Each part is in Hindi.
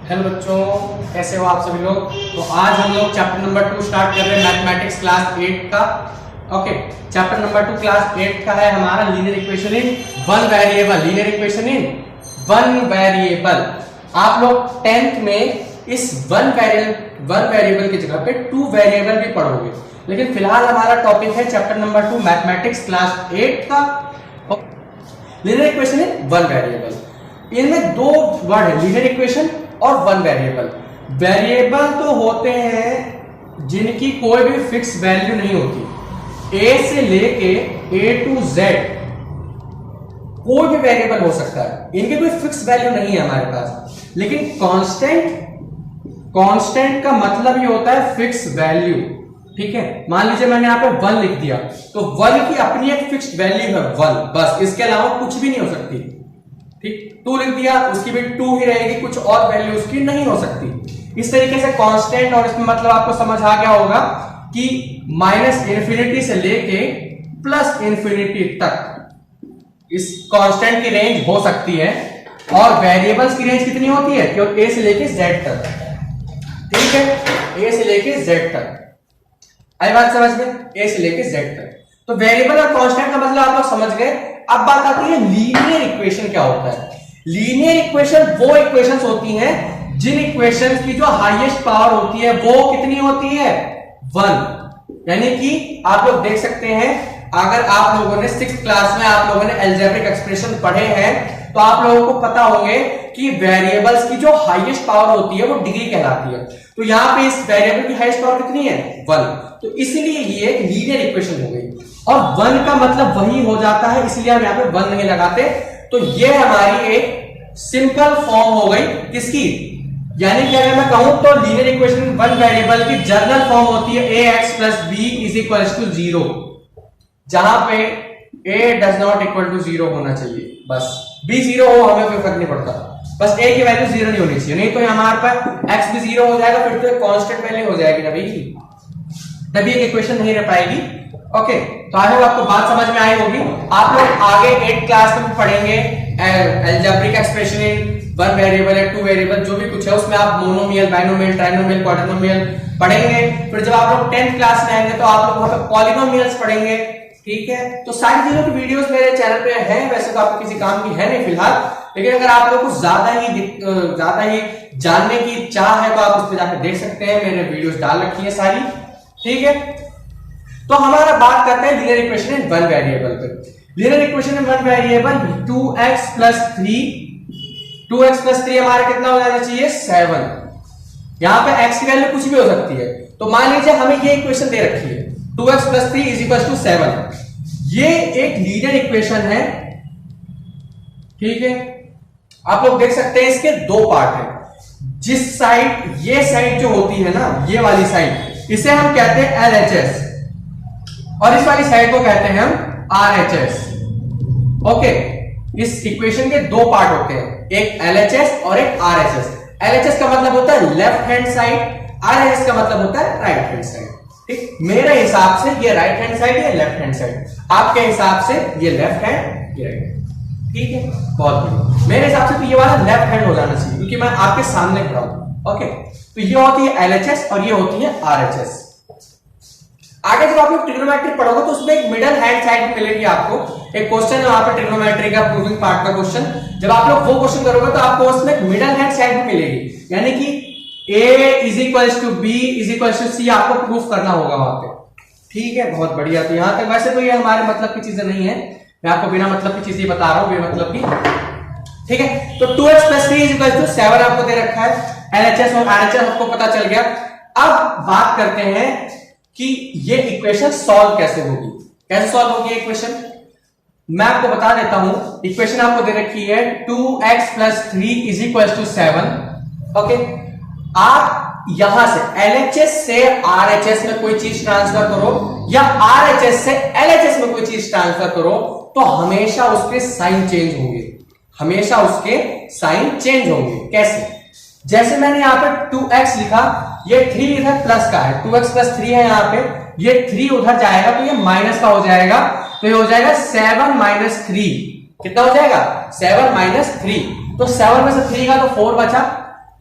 हेलो बच्चों, कैसे हो आप सभी लोग। तो आज हम लोग चैप्टर नंबर 2 स्टार्ट कर रहे हैं मैथमेटिक्स क्लास 8 का। ओके, चैप्टर नंबर 2 क्लास 8 का है हमारा linear equation in one variable. Linear equation in one variable. आप लोग 10th में इस वन वेरिएबल की जगह पे 2 वेरिएबल भी पढ़ोगे, लेकिन फिलहाल हमारा टॉपिक है चैप्टर नंबर 2 मैथमेटिक्स क्लास 8 का linear equation in one variable. इनमें दो वर्ड है, लीनियर इक्वेशन और वन वेरिएबल। वेरिएबल तो होते हैं जिनकी कोई भी फिक्स वैल्यू नहीं होती। ए से लेके ए टू जेड कोई भी वेरिएबल हो सकता है, इनकी कोई फिक्स वैल्यू नहीं है हमारे पास। लेकिन कांस्टेंट का मतलब ये होता है फिक्स वैल्यू। ठीक है, मान लीजिए मैंने यहां पे 1 लिख दिया, तो 1 की अपनी एक फिक्स्ड वैल्यू है 1, बस, इसके अलावा कुछ भी नहीं हो सकती। ठीक, 2 लिख दिया, उसकी भी 2 ही रहेगी, कुछ और वैल्यू उसकी नहीं हो सकती। इस तरीके से कांस्टेंट, और इसमें मतलब आपको समझ आ गया होगा कि -∞ से लेके +∞ तक इस कांस्टेंट की रेंज हो सकती है। और वेरिएबल्स की रेंज कितनी होती है? केवल ए से लेके जेड तक। ठीक है, ए से लेके जेड तक। आई बात समझ में? ए से लेके जेड तक। तो वेरिएबल और कांस्टेंट का मतलब आप लोग समझ गए। अब बात आती है लीनियर इक्वेशन क्या होता है। लीनियर इक्वेशन वो इक्वेशंस होती हैं जिन इक्वेशंस की जो हाईएस्ट पावर होती है वो कितनी होती है? 1। यानी कि आप लोग देख सकते हैं, अगर आप लोगों ने 6th क्लास में आप लोगों ने अलजेब्रिक एक्सप्रेशन पढ़े हैं तो आप लोगों को पता होंगे कि वेरिएबल्स की जो हाईएस्ट पावर होती है वो डिग्री कहलाती है। तो यहां पे इस वेरिएबल की हाईएस्ट पावर कितनी है? 1। तो इसलिए ये एक लीनियर इक्वेशन हो गई। और 1 का मतलब वही हो जाता है, इसलिए हम यहाँ पे 1 नहीं लगाते। तो ये हमारी एक सिंपल फॉर्म हो गई किसकी? यानी कि अगर मैं कहूं तो लीनियर इक्वेशन वन वेरिएबल की जनरल फॉर्म होती है ax + b = 0, जहां पे a does not equal to 0 होना चाहिए। बस b 0 हो, हमें कोई फर्क नहीं पड़ता, बस a की वैल्यू 0 नहीं होनी चाहिए। नहीं तो हमारे पास x भी 0 हो जाएगा, फिर तो एक कांस्टेंट वैल्यू हो जाएगी ना भाई, तभी एक इक्वेशन नहीं रह पाएगी। ओके, तो आई होप आपको बात समझ में आई होगी। आप लोग आगे 8th क्लास में पढ़ेंगे algebraic expression in one variable या 2 वेरिएबल, जो भी कुछ है उसमें आप मोनोमियल, बाइनोमियल, ट्राइनोमियल, क्वाड्रिनोमियल पढ़ेंगे। फिर जब आप लोग 10th क्लास में आएंगे तो आप लोग वहां पे पॉलिनोमियल्स पढ़ेंगे। ठीक है, तो सारी चीजों की वीडियोस मेरे चैनल पे हैं। वैसे तो आपको किसी काम की है नहीं फिलहाल, लेकिन अगर आप लोग को ज्यादा ही जानने की चाह है तो आप उस पर जाकर देख सकते हैं, मेरे वीडियोस डाल रखी है सारी। ठीक है, तो हमारा बात करते हैं linear equation in one variable पे। Linear equation in one variable 2x + 3 हमारा कितना हो जाना चाहिए? 7। यहां पे x की वैल्यू कुछ भी हो सकती है। तो मान लीजिए हमें ये इक्वेशन दे रखी है 2x + 3 = 7। ये एक लीनियर इक्वेशन है। ठीक है, आप लोग देख सकते हैं इसके 2 पार्ट हैं। जिस साइड, ये साइड जो होती है ना, ये वाली साइड, इसे हम कहते हैं LHS, और इस वाली साइड को कहते हैं हम RHS। ओके, इस इक्वेशन के 2 पार्ट होते हैं, एक LHS और एक RHS। LHS का मतलब होता है लेफ्ट हैंड साइड, RHS का मतलब होता है राइट हैंड साइड। ठीक, मेरे हिसाब से ये राइट हैंड साइड है, लेफ्ट हैंड साइड, आपके हिसाब से ये लेफ्ट हैंड, ये राइट हैंड। ठीक है, बहुत बढ़िया। मेरे हिसाब से तो ये वाला लेफ्ट हैंड हो जाना चाहिए, क्योंकि मैं आपके सामने खड़ा हूं। ओके, तो ये होती है LHS और ये होती है RHS। आगे जब आप लोग ट्रिग्नोमेट्री पढ़ोगे तो उसमें एक मिडल हैंड साइड मिलेगी आपको। एक क्वेश्चन है वहां पे ट्रिग्नोमेट्री का प्रूविंग पार्ट का क्वेश्चन, जब आप लोग वो क्वेश्चन करोगे तो आपको उसमें एक मिडल हैंड साइड भी मिलेगी, यानी कि a = b = c आपको प्रूफ करना होगा वहां पे। ठीक है, बहुत बढ़िया। तो यहां तक वैसे तो ये हमारे मतलब की चीजें नहीं है, मैं आपको बिना मतलब की चीजें बता रहा हूं, बेमतलब की। ठीक है, तो 2x + 3 = 7 आपको दे रखा है। LHS और RHS आपको पता चल गया। अब बात करते हैं कि ये इक्वेशन सॉल्व कैसे होगी। कैसे सॉल्व होगी इक्वेशन, मैं आपको बता देता हूं। इक्वेशन आपको दे रखी है 2x + 3 = 7। ओके, आप यहां से LHS से RHS में कोई चीज ट्रांसफर करो या RHS से LHS में कोई चीज ट्रांसफर करो तो हमेशा उसके साइन चेंज होंगे, हमेशा उसके साइन चेंज होंगे। कैसे? जैसे मैंने यहां पर 2x लिखा, ये 3 इधर प्लस का है, 2x + 3 है यहां पे, ये 3 उधर जाएगा तो ये माइनस का हो जाएगा, तो ये हो जाएगा 7 - 3। कितना हो जाएगा? 7 - 3। तो 7 में से 3 का तो 4 बचा,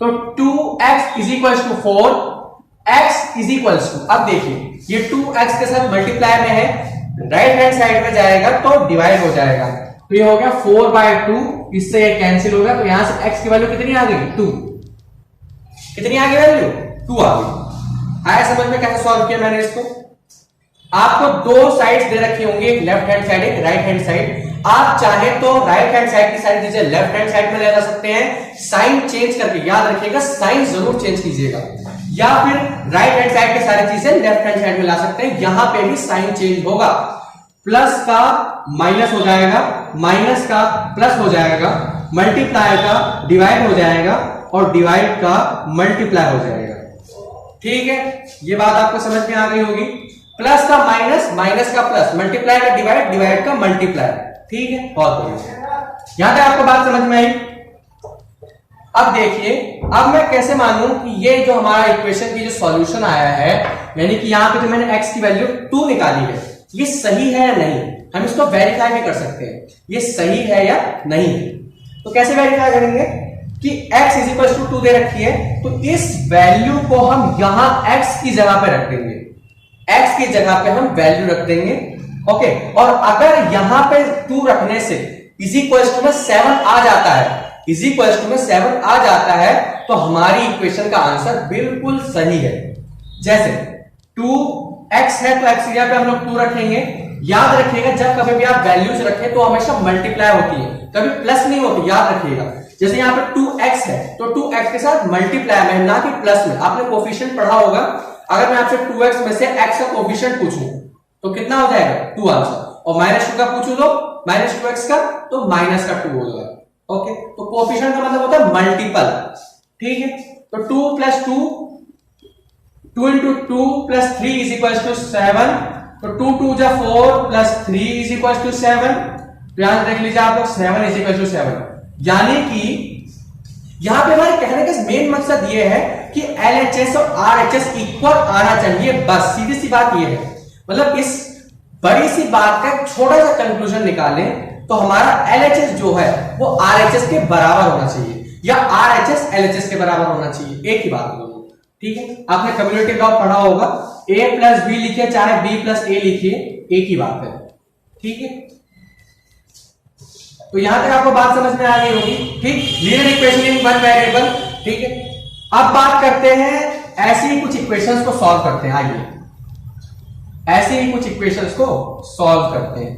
तो 2x is equal to 4, x is equal to, अब देखिए ये 2x के साथ मल्टीप्लाई में है, राइट हैंड साइड में जाएगा तो डिवाइड हो जाएगा, तो ये हो गया 4/2, इससे ये कैंसिल होगा, तो यहां से x की वैल्यू कितनी आ गई 2, कितनी आ गई वैल्यू 2 आ गई। आया समझ में कैसे सॉल्व किया मैंने इसको? आपको दो साइड्स दे रखी होंगी, एक लेफ्ट हैंड साइड एक राइट हैंड साइड, आप चाहे तो राइट हैंड साइड की सारी चीजें लेफ्ट हैंड साइड में ले जा सकते हैं, साइन चेंज करके, याद रखिएगा साइन जरूर चेंज कीजिएगा, या फिर राइट हैंड साइड की सारी चीजें लेफ्ट हैंड साइड में ला सकते हैं, यहां पे भी साइन चेंज होगा, प्लस का माइनस हो जाएगा, माइनस का प्लस हो जाएगा, मल्टीप्लाई का डिवाइड हो जाएगा और डिवाइड का मल्टीप्लाई हो जाएगा। ठीक है, ये बात आपको समझ में आ गई होगी। प्लस का माइनस, माइनस का प्लस, मल्टीप्लाई का डिवाइड, डिवाइड का मल्टीप्लाई। ठीक है, बहुत बढ़िया, यहां तक आपको बात समझ में आई। अब देखिए, अब मैं कैसे मानूं कि ये जो हमारा इक्वेशन की जो सॉल्यूशन आया है, यानी कि यहां पे जो मैंने x की वैल्यू 2 निकाली है, ये सही है या नहीं, हम इसको वेरीफाई भी कर सकते हैं, ये सही है या नहीं। तो कैसे वेरीफाई करेंगे कि x इज इक्वल टू 2 दे रखी है, तो इस वैल्यू को हम यहां x की जगह पे रख देंगे, x की जगह पे हम वैल्यू रख देंगे। ओके, और अगर यहां पे 2 रखने से इज इक्वल टू में 7 आ जाता है, इज इक्वल टू में 7 आ जाता है, तो हमारी इक्वेशन का आंसर बिल्कुल सही है। जैसे 2x है तो x की जगह पे हम लोग 2 रखेंगे। याद रखिएगा, जब कभी भी आप वैल्यूज रखें तो हमेशा मल्टीप्लाई होती है, कभी प्लस नहीं होती, याद रखिएगा। जैसे यहाँ पे 2x है तो 2x के साथ मल्टीप्लाई में, ना कि प्लस में। आपने कोफिशिएंट पढ़ा होगा, अगर मैं आपसे 2x में से x का कोफिशिएंट पूछूं तो कितना हो जाएगा 2 आंसर, और -2 का पूछूं तो -2x का, तो माइनस का 2 हो जाएगा। ओके, तो कोफिशिएंट का मतलब होता है मल्टीपल। ठीक है, तो 2 + 2, 2 × 2 + 3 = 7, तो 2 × 2 = 4 + 3 = 7। तो यहां देख लीजिए आप लोग, 7 = 7, यानी कि यहां पे हमारे कहने का मेन मकसद ये है कि LHS और RHS इक्वल आना चाहिए, बस सीधी सी बात ये है। मतलब इस बड़ी सी बात का छोटा सा कंक्लूजन निकालें तो हमारा LHS जो है वो RHS के बराबर होना चाहिए, या RHS LHS के बराबर होना चाहिए, एक ही बात है। ठीक है, आपने कम्युनिटी लॉ पढ़ा होगा, A + B लिखिए चाहे B + A लिखिए, एक ही बात है। ठीक है, तो यहां तक आपको बात समझ में आ गई होगी। ठीक, linear equation in one variable. ठीक है, अब बात करते हैं ऐसी ही कुछ इक्वेशंस को सॉल्व करते हैं। आइए ऐसे ही कुछ इक्वेशंस को सॉल्व करते हैं।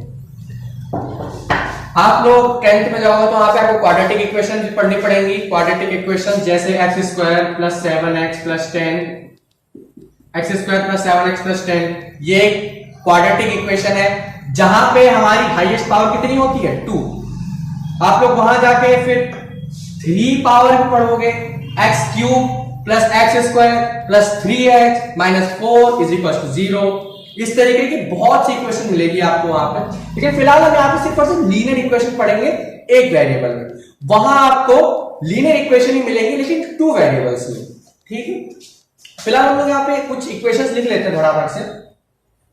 आप लोग 10th में जाओगे तो वहां पे आपको क्वाड्रेटिक इक्वेशन पढ़नी पड़ेंगी। क्वाड्रेटिक इक्वेशन जैसे x² + 7x + 10, x² + 7x + 10, ये क्वाड्रेटिक इक्वेशन है जहां पे हमारी हाईएस्ट पावर कितनी होती है 2। आप लोग वहां जाके फिर 3 पावर भी पढ़ोगे, x³ + x² + 3x - 4 = 0। इस तरीके की बहुत सी इक्वेशन मिलेगी आपको वहां पर। लेकिन फिलहाल हम यहाँ पे सिर्फ और सिर्फ लीनियर इक्वेशन पढ़ेंगे एक वेरिएबल में, वहां आपको लीनियर इक्वेशन ही मिलेंगी लेकिन 2 वेरिएबल्स में। ठीक है, फिलहाल हम लोग यहाँ पे कुछ इक्वेशंस लिख लेते हैं फटाफट से,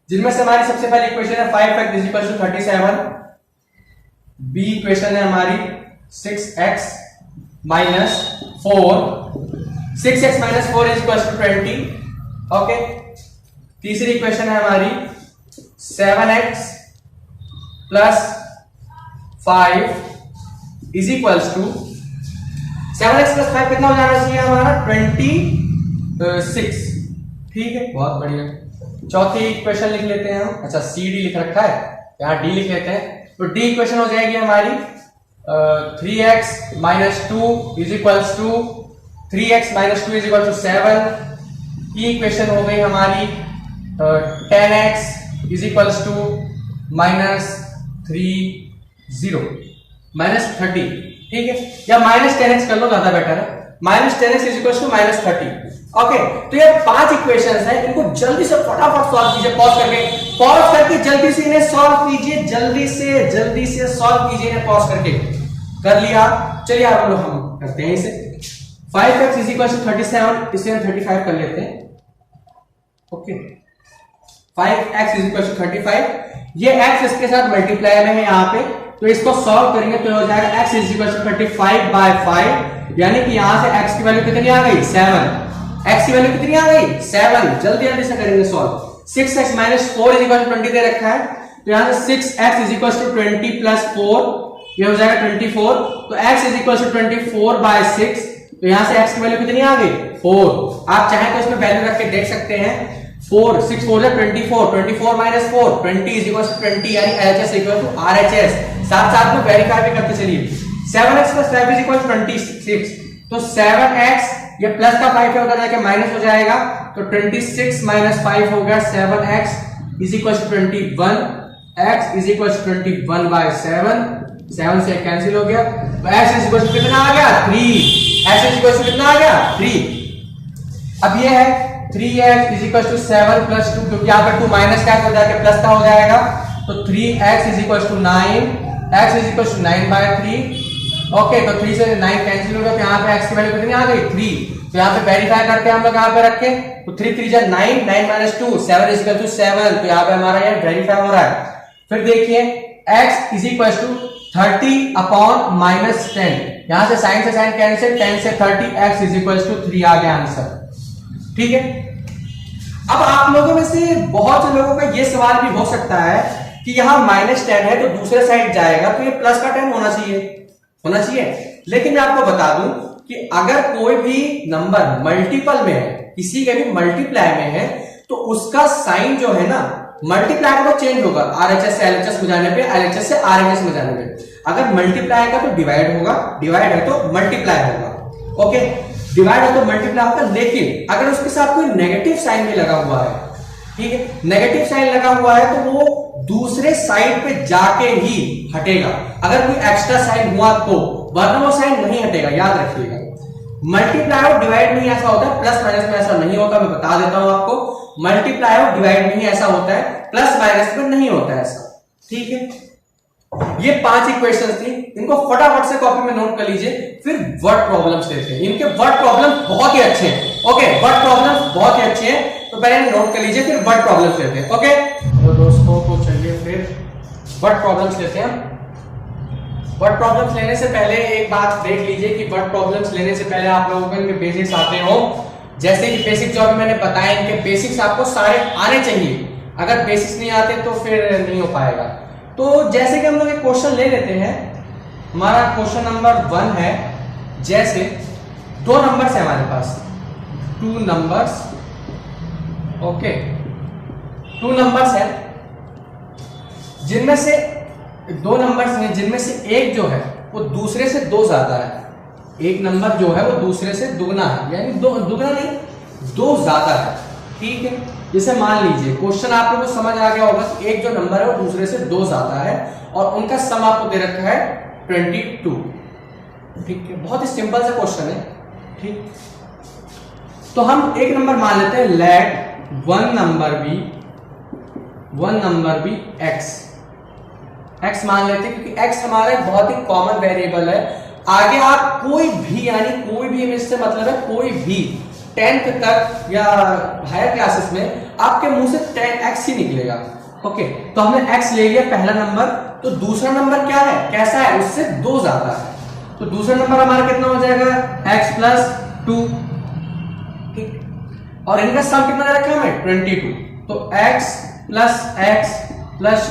जिनमें से हमारी सबसे पहली इक्वेशन है 5x = 37, बी इक्वेशन है हमारी 6x - 4, 6x - 4 = 20। ओके, तीसरी इक्वेशन है हमारी 7x + 5 = 7x + 5 कितना हो जाना चाहिए हमारा 26। ठीक है, बहुत बढ़िया। चौथी इक्वेशन लिख लेते हैं हम, अच्छा सी डी लिख रखा है, यहाँ डी लिख लेते हैं। तो डी इक्वेशन हो जाएगी हमारी 3x - 2 = 3x - 2 = 7। ई इक्वेशन हो गई हमारी 10x = -30 ठीक है, या -10x कर लो, ज्यादा बेटर है। -10x = -30। ओके, तो ये 5 इक्वेशंस हैं, इनको जल्दी से फटाफट सॉल्व कीजिए। पॉज करके जल्दी से इन्हें सॉल्व कीजिए, जल्दी से सॉल्व कीजिए इन्हें पॉज करके। कर लिया, चलिए आप लोग हम करते हैं इसे। 5x = 37, इसे हम 35 कर लेते हैं। ओके, 5x = 35, ये x इसके साथ मल्टीप्लाई में है यहाँ पे, तो इसको सॉल्व करेंगे तो हो जाएगा x इज इक्वल टू 35/5, यानी कि यहां से x की वैल्यू कितनी आ गई 7, x की वैल्यू कितनी आ गई 7। जल्दी जल्दी से करेंगे solve. 6x - 4 is equal to 20 दे रखा है, तो यहां से 6x इज इक्वल टू 20 + 4, ये हो जाएगा 24। तो x इज इक्वल टू 24/6, तो यहां से x की वैल्यू कितनी आ गई 4। आप चाहें तो इसमें वैल्यू रख के देख सकते हैं। 4 6 4 है 24, 24 - 4 20 इज इक्वल टू 20, यानी LHS इक्वल टू RHS। साथ साथ में वेरीफाई भी करते चलिए। 7x + 5 इज इक्वल टू 26, तो 7x ये प्लस का 5 है, उधर जाके माइनस हो जाएगा, तो 26 - 5 हो गया 7x is equal to 21, x is equal to 21/7, 7 से कैंसिल हो गया, तो x इज इक्वल टू कितना आ गया 3, x इज इक्वल टू कितना आ गया 3। अब ये है 3x इज इक्वल टू 7 + 2, क्योंकि यहाँ पर 2 माइनस का हो जाके प्लस का हो जाएगा, तो 3x is equal to 9, x is equal to 9/3। Okay, तो 3 से 9 कैंसिल हो गया, तो यहाँ पे x की वैल्यू कितनी आ गई 3। तो यहाँ पे वेरीफाई करके हम लोग यहाँ पे रखें, तो 3 3 जा 9, 9 - 2 7 इज इक्वल टू 7, तो यहाँ पे हमारा ये वेरीफाई हो रहा है। फिर देखिए x इज इक्वल टू 30/-10, यहां से साइन कैंसिल, 10 से 30, x इज इक्वल टू 3 आ गया आंसर। ठीक है, अब आप लोगों में से बहुत से लोगों का ये सवाल भी हो सकता है कि यहाँ -10 है तो दूसरे साइड जाएगा, तो ये प्लस का 10 होना चाहिए। लेकिन मैं आपको बता दूं कि अगर कोई भी नंबर मल्टीपल में है, किसी के भी मल्टीप्लाई में है, तो उसका साइन जो है ना मल्टीप्लाई का चेंज होगा, RHS से LHS में जाने पे, LHS से RHS में जाने पे। अगर मल्टीप्लाई का तो डिवाइड होगा, डिवाइड है तो मल्टीप्लाई होगा। ओके, डिवाइड है तो मल्टीप्लाई होगा, लेकिन अगर उसके साथ कोई नेगेटिव साइन भी लगा हुआ है, ठीक है, नेगेटिव साइन लगा हुआ है तो वो दूसरे साइड पे जाके ही हटेगा, अगर कोई एक्स्ट्रा साइन हुआ तो, वरना वो साइन नहीं हटेगा, याद रखिएगा। मल्टीप्लाई और डिवाइड में ऐसा होता है, प्लस माइनस में ऐसा नहीं होता, मैं बता देता हूं आपको। मल्टीप्लाई और डिवाइड में ही ऐसा होता है, प्लस माइनस में नहीं होता है ऐसा। ठीक है, ये 5 इक्वेशंस थी, इनको फटाफट से कॉपी में नोट कर लीजिए। फिर वर्ड प्रॉब्लम्स लेते हैं, इनके वर्ड प्रॉब्लम बहुत ही अच्छे हैं। ओके, वर्ड प्रॉब्लम्स बहुत ही अच्छे हैं, तो पहले नोट कर लीजिए, फिर वर्ड प्रॉब्लम्स लेते हैं। ओके, तो दोस्तों तो चलिए फिर वर्ड प्रॉब्लम्स लेते हैं। वर्ड प्रॉब्लम्स लेने से पहले एक बात देख लीजिए कि वर्ड प्रॉब्लम्स लेने से पहले आप लोगों को इनके बेसिक्स आते हो। जैसे कि बेसिक जो अभी मैंने बताया, इनके बेसिक्स आपको सारे आने चाहिए, अगर बेसिक्स नहीं आते तो फिर नहीं हो पाएगा। तो जैसे कि हम लोग एक क्वेश्चन ले लेते हैं, हमारा क्वेश्चन नंबर 1 है। जैसे 2 नंबर्स है हमारे पास, 2 नंबर्स, ओके, 2 नंबर्स है, जिनमें से 2 नंबर्स हैं जिनमें से एक जो है वो दूसरे से 2 ज्यादा है। एक नंबर जो है वो दूसरे से दुगना है, यानी दुगना नहीं, 2 ज्यादा है। ठीक है, जैसे मान लीजिए क्वेश्चन आप लोगों को समझ आ गया होगा कि एक जो नंबर है वो दूसरे से 2 ज्यादा है और उनका सम आपको दे रखा है 22। ठीक है, बहुत ही सिंपल सा क्वेश्चन है। ठीक, तो हम एक नंबर मान लेते हैं, let one number be x मान लेते हैं, क्योंकि x हमारा एक बहुत ही कॉमन वेरिएबल है। आगे आप कोई भी, यानी कोई भी, इससे मतलब है कोई भी 10th तक या हायर क्लासेस में आपके मुंह से 10x ही निकलेगा। ओके, तो हमने x ले लिया पहला नंबर, तो दूसरा नंबर क्या है, कैसा है, उससे 2 ज्यादा है, तो दूसरा नंबर हमारा कितना हो जाएगा x + 2। ठीक, और इनका सम कितना रखा है हमें 22, तो x +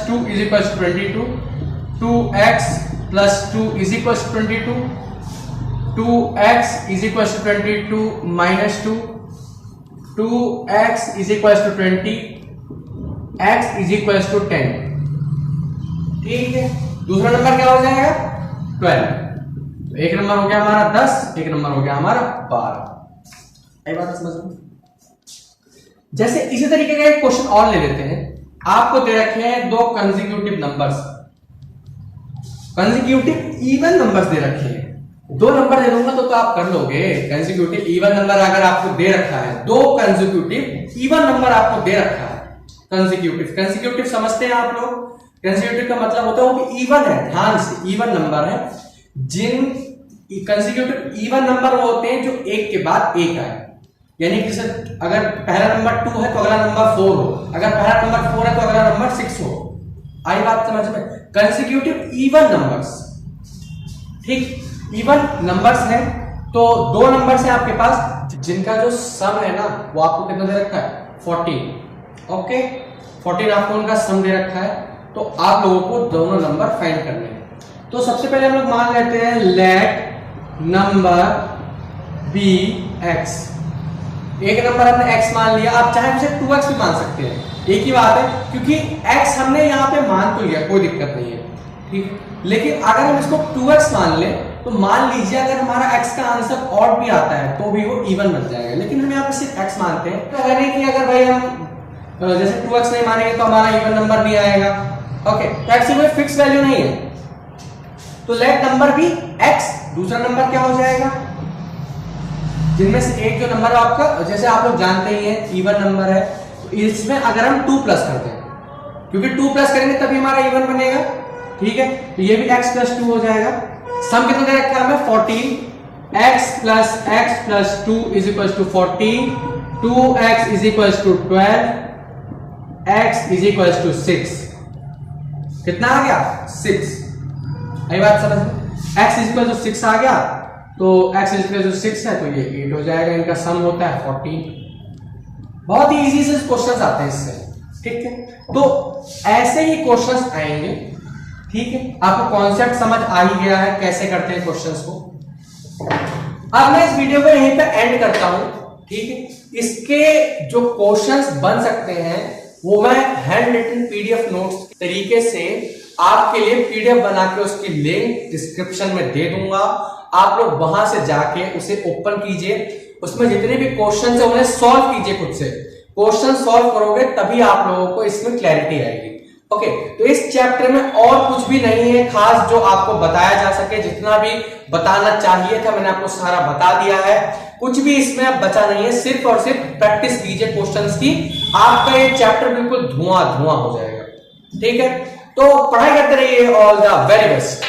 2 is equal to 22, 2x + 2 is equal to 22, 2x is equal to 22 - 2, 2x is equal to 20, x is equal to 10। ठीक है, दूसरा नंबर क्या हो जाएगा 12। तो एक नंबर हो गया हमारा 10, एक नंबर हो गया हमारा 12। ये बात समझ लो। जैसे इसी तरीके का एक क्वेश्चन और ले लेते हैं। आपको दे रखे हैं 2 consecutive numbers, consecutive even numbers दे रखे हैं। 2 नंबर दे दूंगा तो आप कर लोगे। कंसेक्यूटिव इवन नंबर अगर आपको दे रखा है, 2 कंसेक्यूटिव इवन नंबर आपको दे रखा है, कंसेक्यूटिव समझते हैं आप लोग। कंसेक्यूटिव का मतलब होता है वो भी इवन है, ध्यान से, इवन नंबर है। जिन कंसेक्यूटिव इवन नंबर वो होते हैं जो एक के बाद एक आए, यानी कि अगर पहला नंबर 2 है तो अगला नंबर 4 हो, अगर पहला नंबर 4 है तो अगला नंबर 6 हो। आई बात समझ में? कंसेक्यूटिव इवन नंबर्स, ठीक, इवन नंबर्स है तो दो नंबर्स है आपके पास जिनका जो सम है ना वो आपको कितना दे रखा है 14, ओके 14 आपको उनका सम दे रखा है, तो आप लोगों को दोनों नंबर फाइंड करने हैं। तो सबसे पहले हम लोग मान लेते हैं लेट नंबर बी एक्स, एक नंबर हमने x मान लिया, आप चाहे उसे 2x भी मान सकते हैं, एक ही बात है क्योंकि x हमने यहाँ पे मान तो लिया, कोई दिक्कत नहीं है, ठीक। लेकिन अगर हम इसको 2x मान ले तो मान लीजिए अगर हमारा x का आंसर ऑड भी आता है तो भी वो इवन बन जाएगा, लेकिन हम यहाँ पे सिर्फ x मानते हैं, तो है नहीं कि अगर भाई हम जैसे 2x नहीं मानेंगे तो हमारा इवन नंबर नहीं आएगा, ओके। तो x की कोई फिक्स वैल्यू नहीं है, तो लेट नंबर भी x, दूसरा नंबर क्या हो जाएगा, जिनमें से एक जो नंबर आपका, जैसे आप लोग जानते ही हैं इवन नंबर है, तो इसमें अगर हम 2 प्लस करते हैं, क्योंकि 2 प्लस करेंगे तभी हमारा इवन बनेगा, ठीक है, तो ये भी x प्लस 2 हो जाएगा। सम कितना दे रखा है हमें 14, x plus 2 is equal to 14, 2x is equal to 12, x is equal to 6, कितना आ गया 6, आई बात समझ में? x इज इक्वल टू 6 आ गया, तो x इज इक्वल टू 6 है तो ये 8 हो जाएगा, इनका सम होता है 14। बहुत ही इजी से क्वेश्चंस आते हैं इससे, ठीक है। तो ऐसे ही क्वेश्चंस आएंगे, ठीक है, आपको कॉन्सेप्ट समझ आ ही गया है कैसे करते हैं क्वेश्चंस को। अब मैं इस वीडियो को यहीं पे एंड करता हूं, ठीक है। इसके जो क्वेश्चंस बन सकते हैं वो मैं हैंड रिटन पीडीएफ नोट्स तरीके से आपके लिए पीडीएफ बना के उसकी लिंक डिस्क्रिप्शन में दे दूंगा, आप लोग वहां से जाके उसे ओपन कीजिए, उसमें जितने भी क्वेश्चन है उन्हें सॉल्व कीजिए, खुद से क्वेश्चन सॉल्व करोगे तभी आप लोगों को इसमें क्लैरिटी आएगी, ओके। तो इस चैप्टर में और कुछ भी नहीं है खास जो आपको बताया जा सके, जितना भी बताना चाहिए था मैंने आपको सारा बता दिया है, कुछ भी इसमें अब बचा नहीं है, सिर्फ और सिर्फ प्रैक्टिस कीजिए क्वेश्चंस की, आपका ये चैप्टर बिल्कुल धुआं धुआं हो जाएगा, ठीक है। तो पढ़ाई करते रहिए, ऑल द वेरी बेस्ट।